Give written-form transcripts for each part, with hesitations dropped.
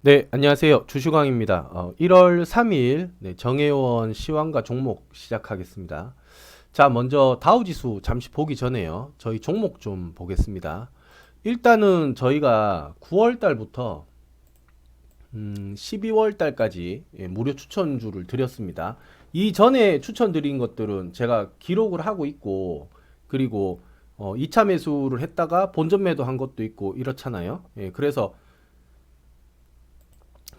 네, 안녕하세요. 주슈광입니다. 1월 3일 정혜원 시황과 종목 시작하겠습니다. 자, 먼저 다우지수 잠시 보기 전에요. 저희 종목 좀 보겠습니다. 일단은 저희가 9월 달부터 12월 달까지 무료 추천주를 드렸습니다. 이전에 추천드린 것들은 제가 기록을 하고 있고, 그리고 2차 매수를 했다가 본전 매도한 것도 있고 이렇잖아요. 그래서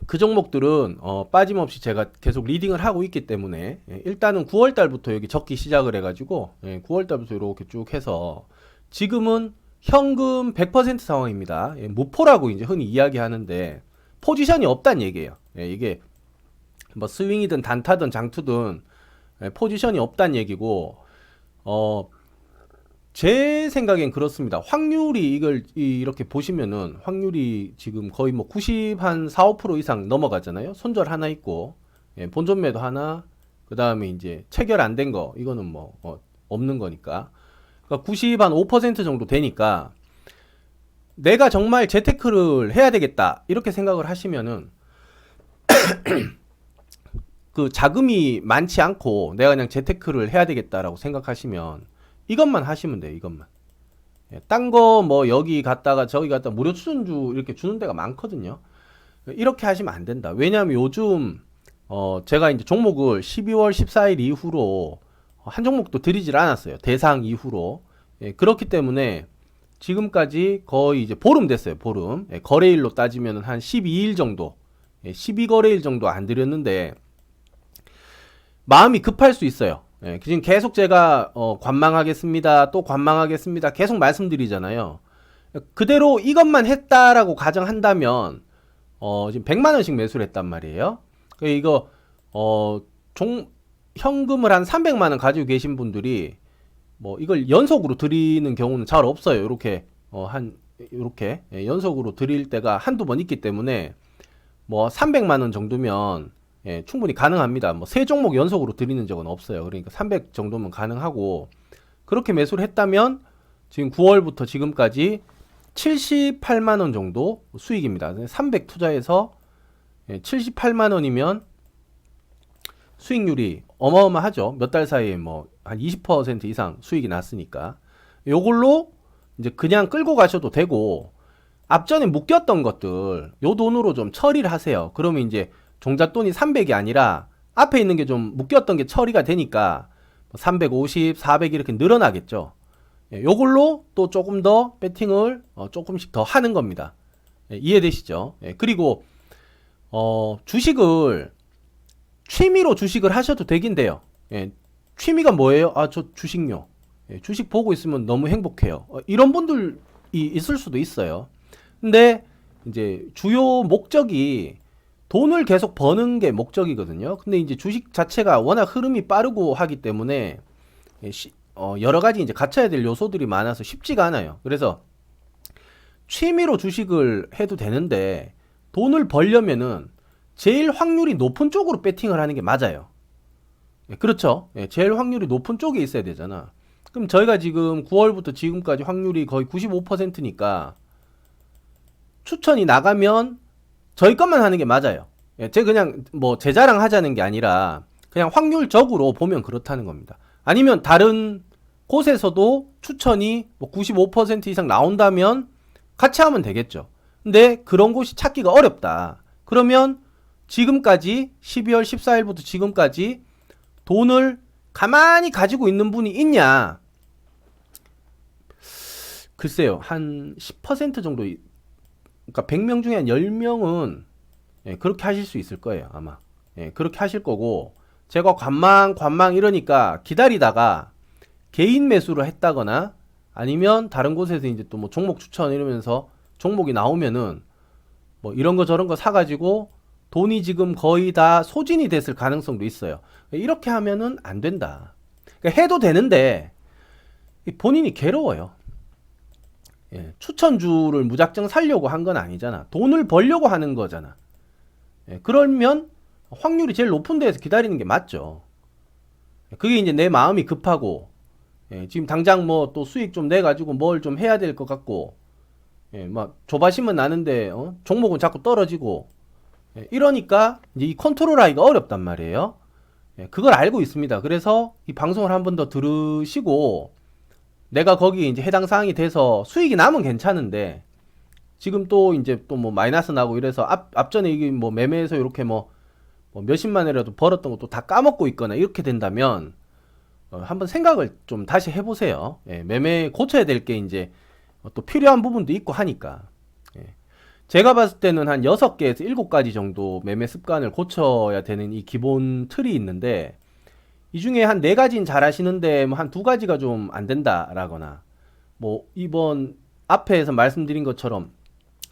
그 종목들은 빠짐없이 제가 계속 리딩을 하고 있기 때문에 일단은 9월 달부터 여기 적기 시작을 해가지고 9월 달부터 이렇게 쭉 해서 지금은 현금 100% 상황입니다. 무포라고 이제 흔히 이야기하는데 포지션이 없단 얘기예요. 이게 뭐 스윙이든 단타든 장투든 포지션이 없단 얘기고 제 생각엔 그렇습니다. 확률이 이렇게 보시면은 확률이 지금 거의 뭐 90 한 4, 5% 이상 넘어가잖아요. 손절 하나 있고 본전 매도 하나, 그 다음에 이제 체결 안 된 거 이거는 뭐 없는 거니까. 그러니까 90 한 5% 정도 되니까 내가 정말 재테크를 해야 되겠다 이렇게 생각을 하시면은 그 자금이 많지 않고 내가 그냥 재테크를 해야 되겠다라고 생각하시면 이것만 하시면 돼요. 이것만. 딴 거 뭐 여기 갔다가 저기 갔다가 무료 추천주 이렇게 주는 데가 많거든요. 이렇게 하시면 안 된다. 왜냐하면 요즘 제가 이제 종목을 12월 14일 이후로 한 종목도 드리질 않았어요. 대상 이후로. 그렇기 때문에 지금까지 거의 이제 보름 됐어요. 보름. 거래일로 따지면 한 12일 정도. 12거래일 정도 안 드렸는데 마음이 급할 수 있어요. 지금 계속 제가 관망하겠습니다. 또 관망하겠습니다. 계속 말씀드리잖아요. 그대로 이것만 했다라고 가정한다면 지금 100만 원씩 매수를 했단 말이에요. 이거 종 현금을 한 300만 원 가지고 계신 분들이 뭐 이걸 연속으로 드리는 경우는 잘 없어요. 이렇게 한 이렇게 연속으로 드릴 때가 한두 번 있기 때문에 뭐 300만 원 정도면 충분히 가능합니다. 뭐 세 종목 연속으로 드리는 적은 없어요. 그러니까 300 정도면 가능하고 그렇게 매수를 했다면 지금 9월부터 지금까지 78만 원 정도 수익입니다. 300 투자해서 78만 원이면 수익률이 어마어마하죠. 몇 달 사이에 뭐 한 20% 이상 수익이 났으니까 요걸로 이제 그냥 끌고 가셔도 되고 앞전에 묶였던 것들 요 돈으로 좀 처리를 하세요. 그러면 이제 종잣돈이 300이 아니라 앞에 있는 게 좀 묶였던 게 처리가 되니까 350, 400 이렇게 늘어나겠죠. 요걸로 또 조금 더 배팅을 조금씩 더 하는 겁니다. 이해되시죠? 그리고 주식을 취미로 주식을 하셔도 되긴 돼요. 취미가 뭐예요? 아, 저 주식요. 주식 보고 있으면 너무 행복해요. 이런 분들이 있을 수도 있어요. 근데 이제 주요 목적이 돈을 계속 버는 게 목적이거든요. 근데 이제 주식 자체가 워낙 흐름이 빠르고 하기 때문에 여러 가지 이제 갖춰야 될 요소들이 많아서 쉽지가 않아요. 그래서 취미로 주식을 해도 되는데 돈을 벌려면은 제일 확률이 높은 쪽으로 배팅을 하는 게 맞아요. 그렇죠. 제일 확률이 높은 쪽에 있어야 되잖아. 그럼 저희가 지금 9월부터 지금까지 확률이 거의 95%니까 추천이 나가면 저희 것만 하는 게 맞아요. 제가 그냥 뭐 제 자랑 하자는 게 아니라 그냥 확률적으로 보면 그렇다는 겁니다. 아니면 다른 곳에서도 추천이 뭐 95% 이상 나온다면 같이 하면 되겠죠. 근데 그런 곳이 찾기가 어렵다. 그러면 지금까지 12월 14일부터 지금까지 돈을 가만히 가지고 있는 분이 있냐? 글쎄요. 한 10% 정도, 그러니까 100명 중에 한 10명은 그렇게 하실 수 있을 거예요, 아마. 그렇게 하실 거고, 제가 관망 이러니까 기다리다가 개인 매수를 했다거나 아니면 다른 곳에서 이제 또 뭐 종목 추천 이러면서 종목이 나오면은 뭐 이런 거 저런 거 사가지고 돈이 지금 거의 다 소진이 됐을 가능성도 있어요. 이렇게 하면은 안 된다. 그러니까 해도 되는데 본인이 괴로워요. 추천주를 무작정 살려고 한 건 아니잖아. 돈을 벌려고 하는 거잖아. 그러면 확률이 제일 높은 데에서 기다리는 게 맞죠. 그게 이제 내 마음이 급하고 지금 당장 뭐 또 수익 좀 내가지고 뭘 좀 해야 될 것 같고 막 조바심은 나는데 종목은 자꾸 떨어지고 이러니까 이제 이 컨트롤하기가 어렵단 말이에요. 그걸 알고 있습니다. 그래서 이 방송을 한 번 더 들으시고 내가 거기에 이제 해당 사항이 돼서 수익이 나면 괜찮은데 지금 또 이제 또 뭐 마이너스 나고 이래서 앞전에 이게 뭐 매매해서 이렇게 뭐 몇십만 원이라도 벌었던 것도 다 까먹고 있거나 이렇게 된다면 한번 생각을 좀 다시 해보세요. 매매 고쳐야 될 게 이제 또 필요한 부분도 있고 하니까. 제가 봤을 때는 한 6개에서 7가지 정도 매매 습관을 고쳐야 되는 이 기본 틀이 있는데 이 중에 한 4가지는 잘 하시는데 뭐 한 2가지가 좀 안 된다라거나 뭐 이번 앞에서 말씀드린 것처럼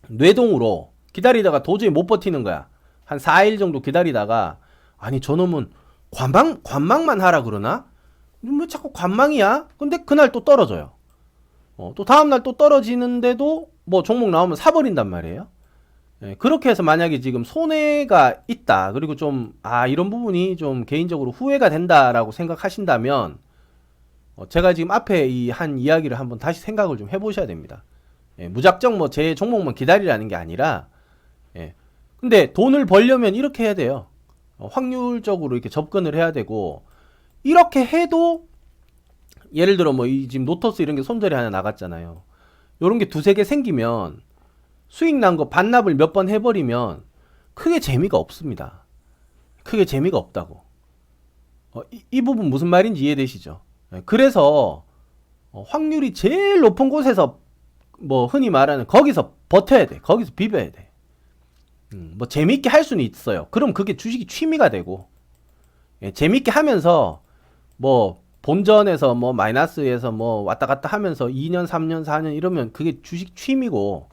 뇌동으로 기다리다가 도저히 못 버티는 거야. 한 4일 정도 기다리다가 아니 저놈은 관망만 하라 그러나? 왜 자꾸 관망이야? 근데 그날 또 떨어져요. 또 다음날 또 떨어지는데도 뭐 종목 나오면 사버린단 말이에요. 그렇게 해서 만약에 지금 손해가 있다. 그리고 좀, 이런 부분이 좀 개인적으로 후회가 된다라고 생각하신다면, 제가 지금 앞에 이 한 이야기를 한번 다시 생각을 좀 해보셔야 됩니다. 무작정 뭐 제 종목만 기다리라는 게 아니라, 근데 돈을 벌려면 이렇게 해야 돼요. 확률적으로 이렇게 접근을 해야 되고, 이렇게 해도 예를 들어 뭐 이 지금 노터스 이런 게 손절이 하나 나갔잖아요. 요런 게 2-3개 생기면 수익 난 거 반납을 몇 번 해버리면 크게 재미가 없습니다. 크게 재미가 없다고. 이 부분 무슨 말인지 이해되시죠? 그래서 확률이 제일 높은 곳에서 뭐 흔히 말하는 거기서 버텨야 돼. 거기서 비벼야 돼. 뭐 재밌게 할 수는 있어요. 그럼 그게 주식이 취미가 되고 재밌게 하면서 뭐 본전에서 뭐 마이너스에서 뭐 왔다 갔다 하면서 2년, 3년, 4년 이러면 그게 주식 취미고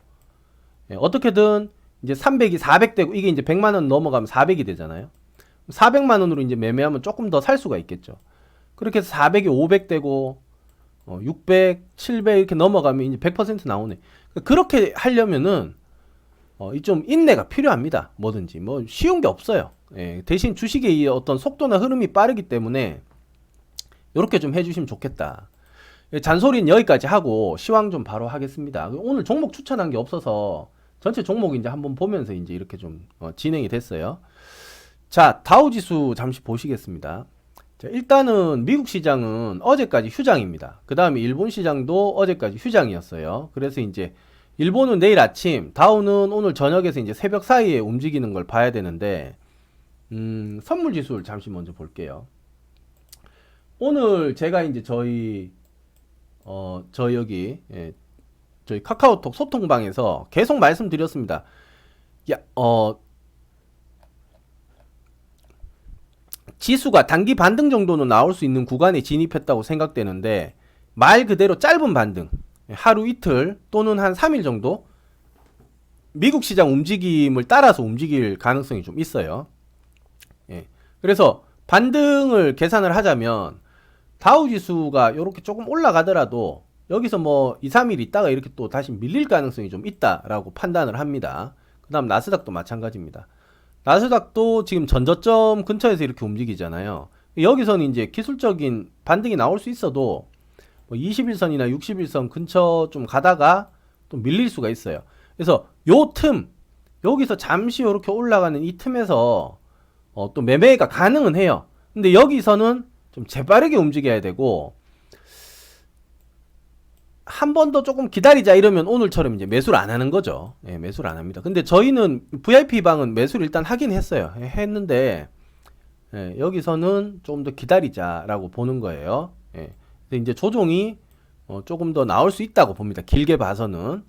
어떻게든 이제 300이 400 되고 이게 이제 100만 원 넘어가면 400이 되잖아요. 400만 원으로 이제 매매하면 조금 더 살 수가 있겠죠. 그렇게 해서 400이 500 되고 600, 700 이렇게 넘어가면 이제 100% 나오네. 그렇게 하려면은 이 좀 인내가 필요합니다. 뭐든지 뭐 쉬운 게 없어요. 대신 주식의 어떤 속도나 흐름이 빠르기 때문에 이렇게 좀 해주시면 좋겠다. 잔소리는 여기까지 하고 시황 좀 바로 하겠습니다. 오늘 종목 추천한 게 없어서 전체 종목 이제 한번 보면서 이제 이렇게 좀 진행이 됐어요. 자, 다우지수 잠시 보시겠습니다. 자, 일단은 미국 시장은 어제까지 휴장입니다. 그 다음에 일본 시장도 어제까지 휴장이었어요. 그래서 이제 일본은 내일 아침, 다우는 오늘 저녁에서 이제 새벽 사이에 움직이는 걸 봐야 되는데, 선물 지수를 잠시 먼저 볼게요. 오늘 제가 이제 저희 카카오톡 소통방에서 계속 말씀드렸습니다. 야, 지수가 단기 반등 정도는 나올 수 있는 구간에 진입했다고 생각되는데, 말 그대로 짧은 반등, 하루 이틀 또는 한 3일 정도 미국 시장 움직임을 따라서 움직일 가능성이 좀 있어요. 그래서 반등을 계산을 하자면 다우 지수가 이렇게 조금 올라가더라도 여기서 뭐 2-3일 있다가 이렇게 또 다시 밀릴 가능성이 좀 있다라고 판단을 합니다. 그 다음 나스닥도 마찬가지입니다. 나스닥도 지금 전저점 근처에서 이렇게 움직이잖아요. 여기서는 이제 기술적인 반등이 나올 수 있어도 뭐 21선이나 61선 근처 좀 가다가 또 밀릴 수가 있어요. 그래서 요 틈, 여기서 잠시 이렇게 올라가는 이 틈에서 또 매매가 가능은 해요. 근데 여기서는 좀 재빠르게 움직여야 되고, 한 번 더 조금 기다리자 이러면 오늘처럼 이제 매수를 안 하는 거죠. 매수를 안 합니다. 근데 저희는 VIP방은 매수를 일단 하긴 했어요. 했는데, 여기서는 조금 더 기다리자라고 보는 거예요. 근데 이제 조정이 조금 더 나올 수 있다고 봅니다. 길게 봐서는.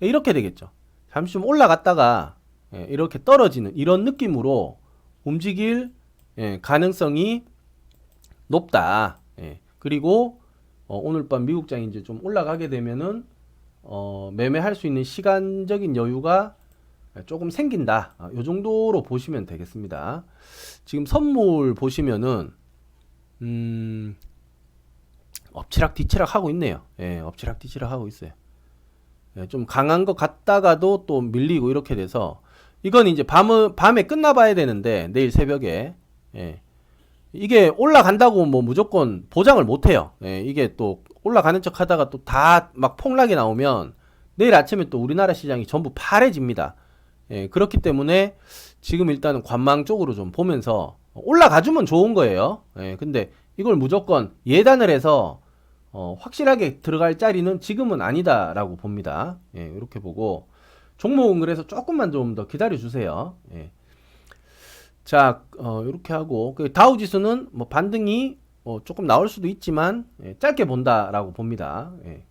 이렇게 되겠죠. 잠시 좀 올라갔다가 이렇게 떨어지는 이런 느낌으로 움직일 가능성이 높다. 그리고 오늘 밤 미국장이 이제 좀 올라가게 되면은 매매할 수 있는 시간적인 여유가 조금 생긴다. 요 정도로 보시면 되겠습니다. 지금 선물 보시면은 엎치락 뒤치락 하고 있네요. 엎치락 뒤치락 하고 있어요. 좀 강한 것 같다가도 또 밀리고 이렇게 돼서 이건 이제 밤에 끝나봐야 되는데 내일 새벽에 이게 올라간다고 뭐 무조건 보장을 못해요. 이게 또 올라가는 척 하다가 또 다 막 폭락이 나오면 내일 아침에 또 우리나라 시장이 전부 파래집니다. 그렇기 때문에 지금 일단은 관망 쪽으로 좀 보면서 올라가주면 좋은 거예요. 예, 근데 이걸 무조건 예단을 해서 확실하게 들어갈 자리는 지금은 아니다라고 봅니다. 예, 이렇게 보고 종목은 그래서 조금만 좀 더 기다려 주세요. 예. 자, 이렇게 하고 그 다우 지수는 뭐 반등이 조금 나올 수도 있지만 예, 짧게 본다라고 봅니다. 예.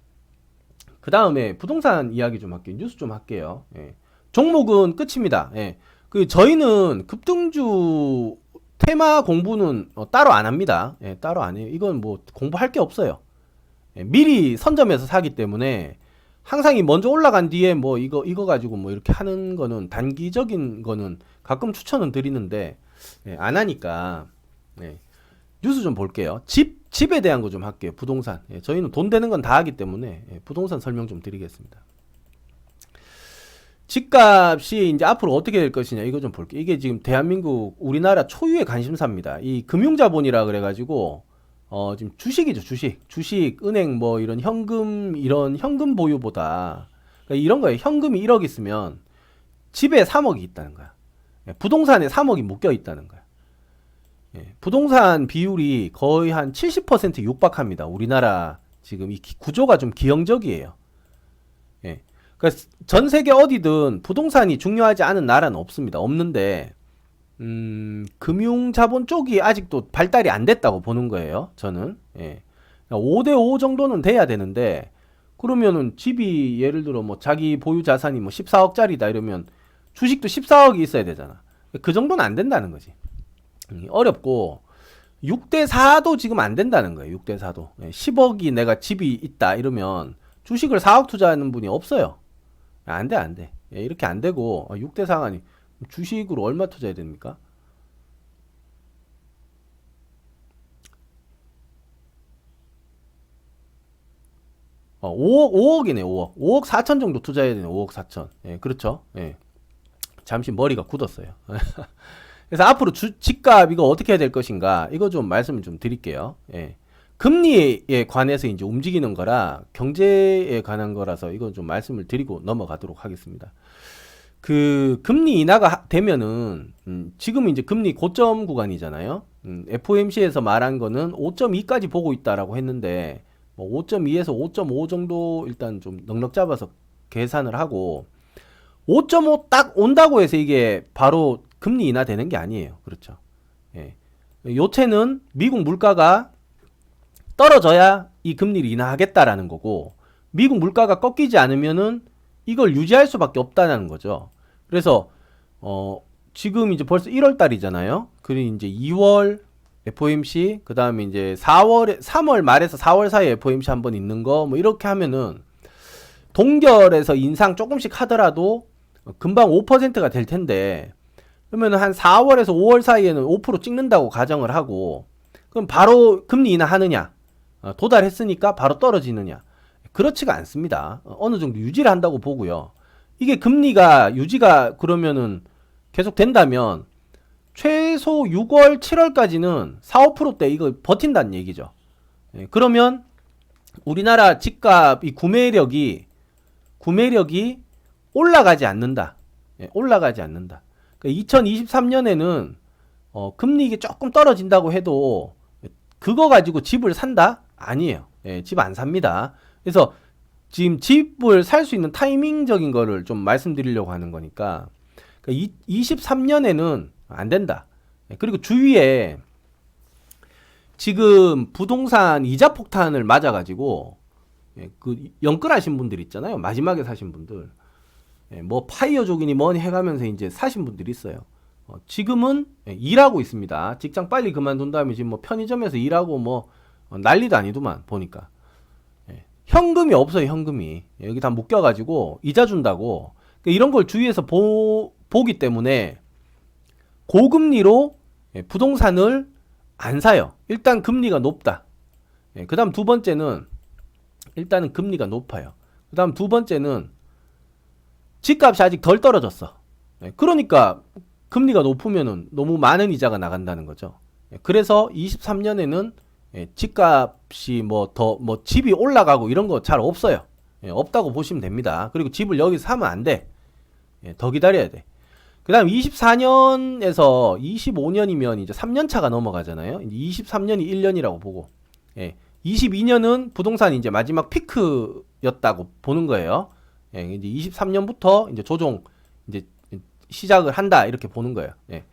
그 다음에 부동산 이야기 좀 할게요. 뉴스 좀 할게요. 예. 종목은 끝입니다. 예. 그 저희는 급등주 테마 공부는 따로 안 합니다. 예, 따로 안 해요. 이건 뭐 공부할 게 없어요. 예, 미리 선점해서 사기 때문에 항상 이 먼저 올라간 뒤에 뭐 이거 가지고 뭐 이렇게 하는 거는 단기적인 거는 가끔 추천은 드리는데 예, 안 하니까 예. 뉴스 좀 볼게요. 집에 대한 거 좀 할게요. 부동산. 예, 저희는 돈 되는 건 다 하기 때문에 예, 부동산 설명 좀 드리겠습니다. 집값이 이제 앞으로 어떻게 될 것이냐 이거 좀 볼게요. 이게 지금 대한민국 우리나라 초유의 관심사입니다. 이 금융자본이라 그래가지고 지금 주식이죠. 주식, 은행 뭐 이런 현금 보유보다 그러니까 이런 거예요. 현금이 1억 있으면 집에 3억이 있다는 거야. 예, 부동산에 3억이 묶여 있다는 거야. 예, 부동산 비율이 거의 한 70% 육박합니다. 우리나라 지금 이 구조가 좀 기형적이에요. 예. 그러니까 전 세계 어디든 부동산이 중요하지 않은 나라는 없습니다. 없는데 금융자본 쪽이 아직도 발달이 안 됐다고 보는 거예요. 저는. 예. 5대5 정도는 돼야 되는데 그러면은 집이 예를 들어 뭐 자기 보유 자산이 뭐 14억짜리다 이러면 주식도 14억이 있어야 되잖아. 그 정도는 안 된다는 거지. 어렵고 6대4도 지금 안 된다는 거예요. 6대4도. 10억이 내가 집이 있다 이러면 주식을 4억 투자하는 분이 없어요. 안 돼. 예, 이렇게 안 되고 6대4가 아니 주식으로 얼마 투자해야 됩니까? 어, 5억이네. 5억 4천 정도 투자해야 되네. 5억 4천. 예, 그렇죠. 예. 잠시 머리가 굳었어요. 그래서 앞으로 집값 이거 어떻게 해야 될 것인가 이거 좀 말씀을 좀 드릴게요. 예. 금리에 관해서 이제 움직이는 거라 경제에 관한 거라서 이건 좀 말씀을 드리고 넘어가도록 하겠습니다. 그 금리 인하가 되면은 지금 이제 금리 고점 구간이잖아요. FOMC에서 말한 거는 5.2까지 보고 있다라고 했는데 뭐 5.2에서 5.5 정도 일단 좀 넉넉 잡아서 계산을 하고 5.5 딱 온다고 해서 이게 바로 금리 인하 되는 게 아니에요. 그렇죠. 예. 요체는 미국 물가가 떨어져야 이 금리를 인하하겠다라는 거고 미국 물가가 꺾이지 않으면은 이걸 유지할 수밖에 없다는 거죠. 그래서 지금 이제 벌써 1월 달이잖아요. 그리고 이제 2월 FOMC 그다음에 이제 3월 말에서 4월 사이에 FOMC 한번 있는 거 뭐 이렇게 하면은 동결에서 인상 조금씩 하더라도 금방 5%가 될 텐데 그러면 한 4월에서 5월 사이에는 5% 찍는다고 가정을 하고 그럼 바로 금리 인하하느냐 도달했으니까 바로 떨어지느냐 그렇지가 않습니다. 어느 정도 유지를 한다고 보고요. 이게 금리가 유지가 그러면은 계속 된다면 최소 6월 7월까지는 4, 5%대 이거 버틴다는 얘기죠. 그러면 우리나라 집값 이 구매력이 올라가지 않는다. 올라가지 않는다. 2023년에는 금리 이게 조금 떨어진다고 해도 그거 가지고 집을 산다? 아니에요. 집 안 삽니다. 그래서 지금 집을 살 수 있는 타이밍적인 거를 좀 말씀드리려고 하는 거니까 23년에는 안 된다. 그리고 주위에 지금 부동산 이자 폭탄을 맞아가지고 그 영끌하신 분들 있잖아요. 마지막에 사신 분들. 뭐 파이어족이니 뭐니 해가면서 이제 사신 분들이 있어요. 지금은 일하고 있습니다. 직장 빨리 그만둔 다음에 지금 뭐 편의점에서 일하고 뭐 난리도 아니더만 보니까. 현금이 없어요. 현금이. 여기 다 묶여가지고 이자 준다고. 그러니까 이런 걸 주위에서 보기 때문에 고금리로 부동산을 안 사요. 일단 금리가 높다. 그 다음 두 번째는 일단은 금리가 높아요. 그 다음 두 번째는 집값이 아직 덜 떨어졌어. 그러니까 금리가 높으면은 너무 많은 이자가 나간다는 거죠. 그래서 23년에는 집값이 집이 올라가고 이런 거 잘 없어요. 없다고 보시면 됩니다. 그리고 집을 여기서 사면 안 돼. 더 기다려야 돼. 그다음 24년에서 25년이면 이제 3년 차가 넘어가잖아요. 이제 23년이 1년이라고 보고, 예. 22년은 부동산 이제 마지막 피크였다고 보는 거예요. 예. 이제 23년부터 이제 조정 이제 시작을 한다 이렇게 보는 거예요. 예.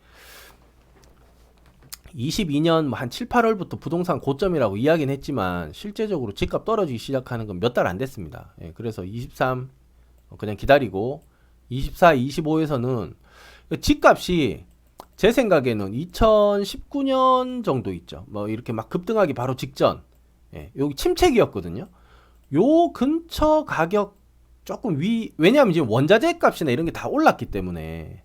22년 뭐 한 7, 8월부터 부동산 고점이라고 이야기는 했지만 실제적으로 집값 떨어지기 시작하는 건 몇 달 안 됐습니다. 예. 그래서 23 그냥 기다리고 24, 25에서는 집값이 제 생각에는 2019년 정도 있죠. 뭐 이렇게 막 급등하기 바로 직전. 예, 여기 침체기였거든요. 요 근처 가격 조금 왜냐하면 지금 원자재 값이나 이런 게 다 올랐기 때문에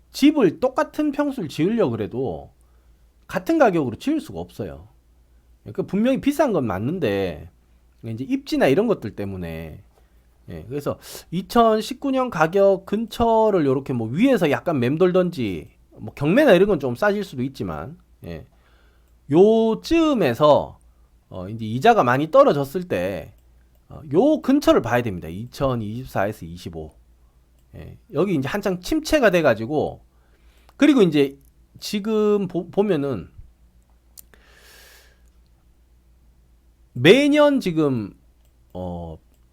집을 똑같은 평수를 지으려고 그래도 같은 가격으로 지을 수가 없어요. 그러니까 분명히 비싼 건 맞는데 이제 입지나 이런 것들 때문에 예, 그래서 2019년 가격 근처를 이렇게 뭐 위에서 약간 맴돌던지 뭐 경매나 이런 건 좀 싸질 수도 있지만 예, 요쯤에서 이제 이자가 많이 떨어졌을 때 요 근처를 봐야 됩니다. 2024에서 25. 예, 여기 이제 한창 침체가 돼가지고 그리고 이제 지금 보면은 매년 지금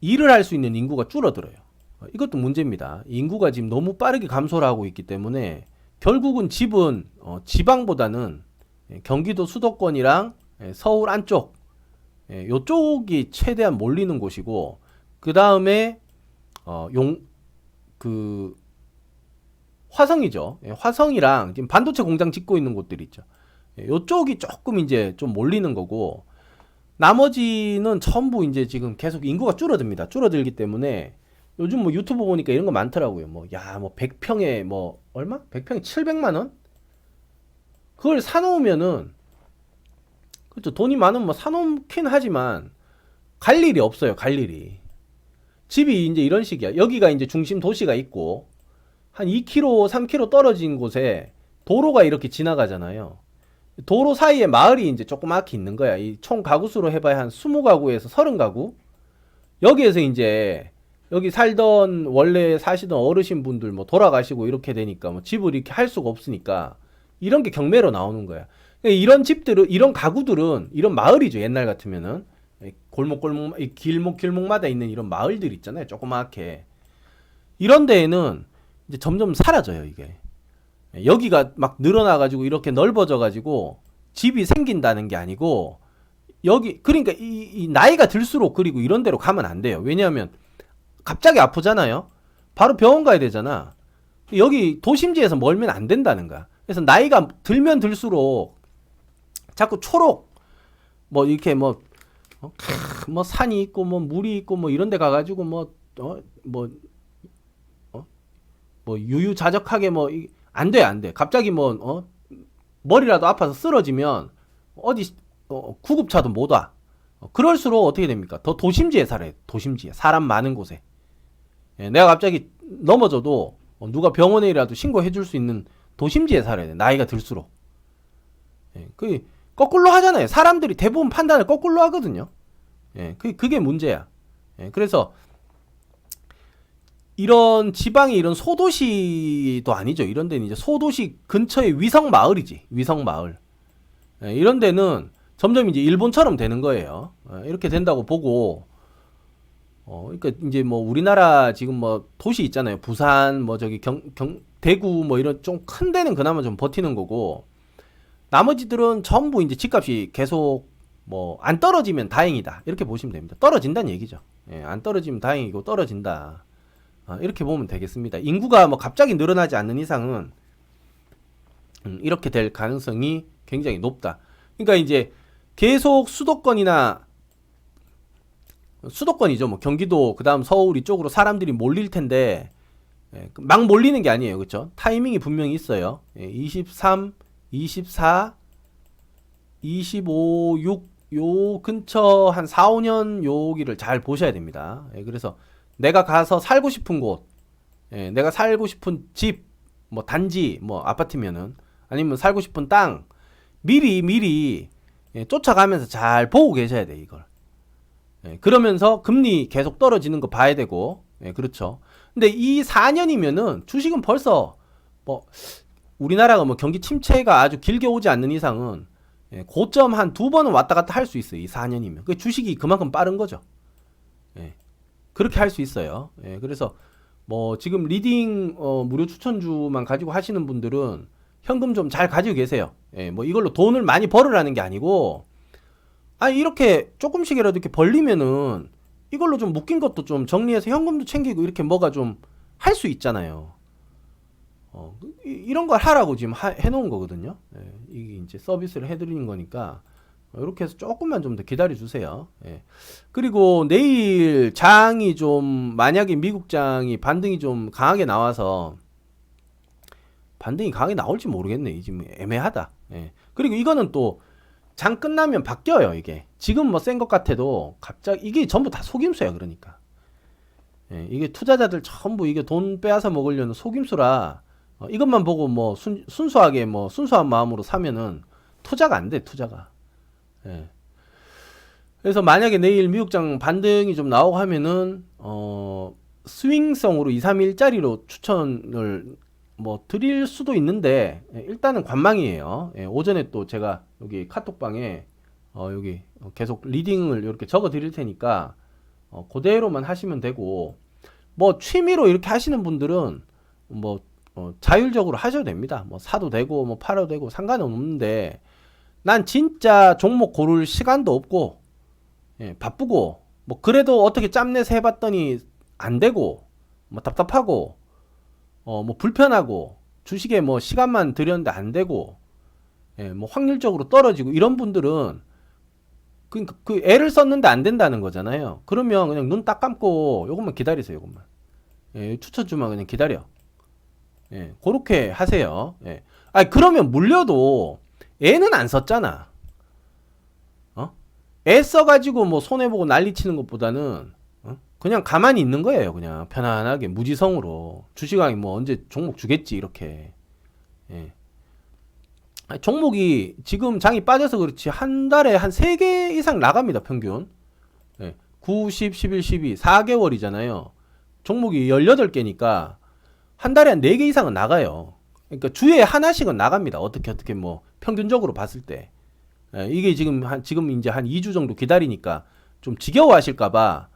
일을 할 수 있는 인구가 줄어들어요. 이것도 문제입니다. 인구가 지금 너무 빠르게 감소를 하고 있기 때문에 결국은 집은 지방보다는 경기도 수도권이랑 서울 안쪽 요쪽이 최대한 몰리는 곳이고 그 다음에 화성이죠. 화성이랑 지금 반도체 공장 짓고 있는 곳들이 있죠. 요쪽이 조금 이제 좀 몰리는 거고 나머지는 전부 이제 지금 계속 인구가 줄어듭니다. 줄어들기 때문에 요즘 뭐 유튜브 보니까 이런 거 많더라고요. 뭐, 야, 뭐 100평에 뭐, 얼마? 100평에 700만원? 그걸 사놓으면은, 그렇죠. 돈이 많으면 뭐 사놓긴 하지만, 갈 일이 없어요. 갈 일이. 집이 이제 이런 식이야. 여기가 이제 중심 도시가 있고, 한 2km, 3km 떨어진 곳에 도로가 이렇게 지나가잖아요. 도로 사이에 마을이 이제 조그맣게 있는 거야. 이 총 가구 수로 해봐야 한 20가구에서 30가구? 여기에서 이제 여기 살던 원래 사시던 어르신 분들 뭐 돌아가시고 이렇게 되니까 뭐 집을 이렇게 할 수가 없으니까 이런 게 경매로 나오는 거야. 이런 집들은 이런 가구들은 이런 마을이죠. 옛날 같으면은 골목골목 길목마다 있는 이런 마을들 있잖아요. 조그맣게 이런 데에는 이제 점점 사라져요. 이게 여기가 막 늘어나가지고 이렇게 넓어져가지고 집이 생긴다는 게 아니고 여기 그러니까 이 나이가 들수록 그리고 이런 데로 가면 안 돼요. 왜냐하면 갑자기 아프잖아요. 바로 병원 가야 되잖아. 여기 도심지에서 멀면 안 된다는 거야. 그래서 나이가 들면 들수록 자꾸 초록 뭐 이렇게 뭐 산이 있고 뭐 물이 있고 뭐 이런 데 가가지고 뭐 유유자적하게 뭐 안 돼, 안 돼. 갑자기 머리라도 아파서 쓰러지면 어디 구급차도 못 와. 그럴수록 어떻게 됩니까? 더 도심지에 살아요. 도심지에 사람 많은 곳에. 예, 내가 갑자기 넘어져도 누가 병원에라도 신고해 줄 수 있는 도심지에 살아야 돼. 나이가 들수록. 예, 거꾸로 하잖아요. 사람들이 대부분 판단을 거꾸로 하거든요. 예, 그게 문제야. 예, 그래서 이런 지방이 이런 소도시도 아니죠. 이런 데는 이제 소도시 근처의 위성 마을이지. 위성 마을. 예, 이런 데는 점점 이제 일본처럼 되는 거예요. 예, 이렇게 된다고 보고 그러니까 이제 뭐 우리나라 지금 뭐 도시 있잖아요. 부산 뭐 저기 대구 뭐 이런 좀 큰 데는 그나마 좀 버티는 거고 나머지들은 전부 이제 집값이 계속 뭐 안 떨어지면 다행이다. 이렇게 보시면 됩니다. 떨어진다는 얘기죠. 예, 안 떨어지면 다행이고 떨어진다. 이렇게 보면 되겠습니다. 인구가 뭐 갑자기 늘어나지 않는 이상은 이렇게 될 가능성이 굉장히 높다. 그러니까 이제 계속 수도권이죠. 뭐 경기도 그다음 서울 이쪽으로 사람들이 몰릴 텐데 막 몰리는 게 아니에요. 그렇죠? 타이밍이 분명히 있어요. 23, 24, 25, 6 요 근처 한 4, 5년 여기를 잘 보셔야 됩니다. 그래서 내가 가서 살고 싶은 곳, 내가 살고 싶은 집, 뭐 단지, 뭐 아파트면은 아니면 살고 싶은 땅 미리 쫓아가면서 잘 보고 계셔야 돼 이걸. 그러면서 금리 계속 떨어지는 거 봐야 되고, 그렇죠. 근데 이 4년이면은 주식은 벌써 뭐 우리나라가 뭐 경기 침체가 아주 길게 오지 않는 이상은 고점 한 2번은 왔다 갔다 할 수 있어요. 이 4년이면. 그 주식이 그만큼 빠른 거죠. 예, 그렇게 할 수 있어요. 예, 그래서 뭐 지금 리딩 무료 추천주만 가지고 하시는 분들은 현금 좀 잘 가지고 계세요. 예, 뭐 이걸로 돈을 많이 벌으라는 게 아니고, 이렇게 조금씩이라도 이렇게 벌리면은 이걸로 좀 묶인 것도 좀 정리해서 현금도 챙기고 이렇게 뭐가 좀 할 수 있잖아요. 이런 걸 하라고 지금 해놓은 거거든요. 예, 이게 이제 서비스를 해드리는 거니까 이렇게 해서 조금만 좀 더 기다려 주세요. 예. 그리고 내일 장이 좀 만약에 미국 장이 반등이 좀 강하게 나와서 반등이 강하게 나올지 모르겠네. 지금 애매하다. 예. 그리고 이거는 또 장 끝나면 바뀌어요. 이게 지금 뭐 센 것 같아도 갑자기 이게 전부 다 속임수야. 그러니까 예. 이게 투자자들 전부 이게 돈 빼앗아 먹으려는 속임수라 이것만 보고 뭐 순수하게 뭐 순수한 마음으로 사면은 투자가 안 돼. 투자가. 예. 그래서 만약에 내일 미국장 반등이 좀 나오고 하면은 스윙성으로 2, 3일짜리로 추천을 뭐 드릴 수도 있는데 일단은 관망이에요. 예, 오전에 또 제가 여기 카톡방에 여기 계속 리딩을 이렇게 적어 드릴 테니까 그대로만 하시면 되고, 뭐 취미로 이렇게 하시는 분들은 뭐 자율적으로 하셔도 됩니다. 뭐 사도 되고 뭐 팔아도 되고 상관은 없는데, 난 진짜 종목 고를 시간도 없고 바쁘고 뭐 그래도 어떻게 짬내서 해봤더니 안 되고 뭐 답답하고 뭐 불편하고 주식에 뭐 시간만 들였는데 안 되고 뭐 확률적으로 떨어지고 이런 분들은 그 애를 썼는데 안 된다는 거잖아요. 그러면 그냥 눈 딱 감고 요것만 기다리세요. 요것만 추천주만 그냥 기다려. 그렇게 하세요. 그러면 물려도 애는 안 썼잖아. 애 써가지고 뭐 손해보고 난리치는 것보다는 그냥 가만히 있는 거예요. 그냥 편안하게 무지성으로 주식왕이 뭐 언제 종목 주겠지 이렇게. 종목이 지금 장이 빠져서 그렇지 한 달에 한 3개 이상 나갑니다. 평균 9, 10, 11, 12 4개월이잖아요. 종목이 18개니까 한 달에 한 4개 이상은 나가요. 그러니까 주에 하나씩은 나갑니다. 어떻게 뭐 평균적으로 봤을 때. 이게 지금 이제 한 2주 정도 기다리니까 좀 지겨워하실까봐.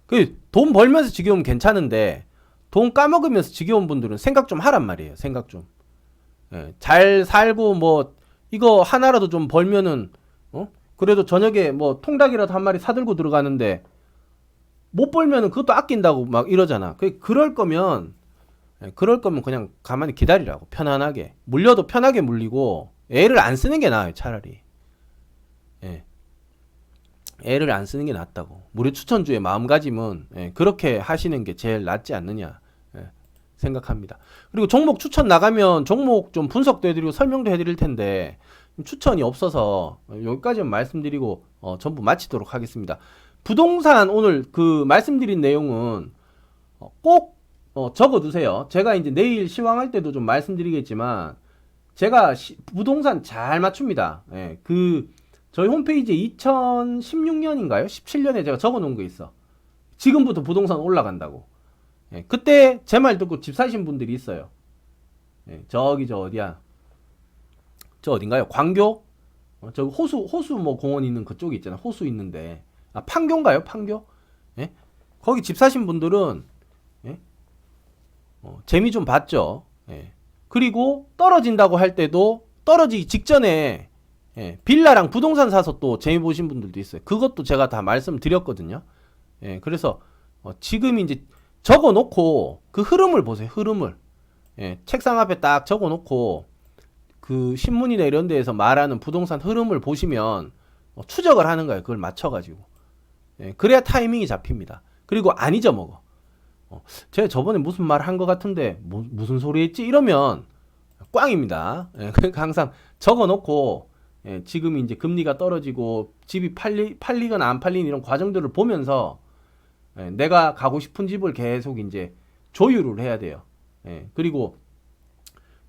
그 돈 벌면서 지겨우면 괜찮은데 돈 까먹으면서 지겨운 분들은 생각 좀 하란 말이에요. 생각 좀. 잘 살고 뭐 이거 하나라도 좀 벌면은 그래도 저녁에 뭐 통닭이라도 한 마리 사들고 들어가는데 못 벌면은 그것도 아낀다고 막 이러잖아. 그럴 거면 그냥 가만히 기다리라고. 편안하게 물려도 편하게 물리고 애를 안 쓰는 게 나아요. 차라리. 애를 안 쓰는 게 낫다고. 무료 추천주의 마음가짐은 그렇게 하시는 게 제일 낫지 않느냐 생각합니다. 그리고 종목 추천 나가면 종목 좀 분석도 해드리고 설명도 해드릴 텐데 추천이 없어서 여기까지만 말씀드리고 전부 마치도록 하겠습니다. 부동산 오늘 그 말씀드린 내용은 꼭 적어두세요. 제가 이제 내일 시황할 때도 좀 말씀드리겠지만 제가 부동산 잘 맞춥니다. 저희 홈페이지에 2016년인가요? 17년에 제가 적어놓은 거 있어. 지금부터 부동산 올라간다고. 그때 제 말 듣고 집 사신 분들이 있어요. 저기 저 어디야? 저 어딘가요? 광교? 저 호수 뭐 공원 있는 그쪽에 있잖아. 호수 있는데. 판교인가요? 판교? 거기 집 사신 분들은 재미 좀 봤죠. 그리고 떨어진다고 할 때도 떨어지기 직전에 빌라랑 부동산 사서 또 재미 보신 분들도 있어요. 그것도 제가 다 말씀드렸거든요. 그래서 지금 이제 적어놓고 그 흐름을 보세요. 흐름을 책상 앞에 딱 적어놓고 그 신문이나 이런 데에서 말하는 부동산 흐름을 보시면 추적을 하는 거예요. 그걸 맞춰가지고 그래야 타이밍이 잡힙니다. 그리고 안 잊어먹어. 제가 저번에 무슨 말 한 것 같은데 무슨 소리 했지? 이러면 꽝입니다. 그러니까 항상 적어놓고 지금 이제 금리가 떨어지고 집이 팔리거나 안 팔리는 이런 과정들을 보면서 내가 가고 싶은 집을 계속 이제 조율을 해야 돼요. 그리고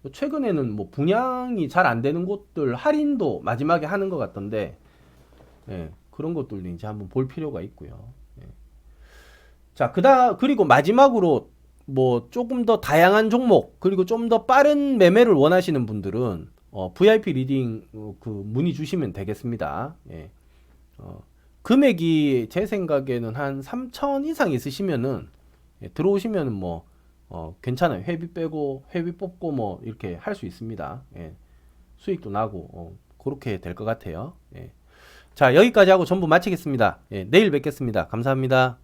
최근에는 뭐 분양이 잘 안 되는 곳들 할인도 마지막에 하는 것 같던데 그런 것들도 이제 한번 볼 필요가 있고요. 자, 그리고 마지막으로 뭐 조금 더 다양한 종목 그리고 좀 더 빠른 매매를 원하시는 분들은 VIP 리딩 그 문의 주시면 되겠습니다. 예. 금액이 제 생각에는 한 3천 이상 있으시면은 들어오시면은 뭐 괜찮아요. 회비 빼고 회비 뽑고 뭐 이렇게 할 수 있습니다. 예. 수익도 나고 그렇게 될 것 같아요. 예. 자, 여기까지 하고 전부 마치겠습니다. 예, 내일 뵙겠습니다. 감사합니다.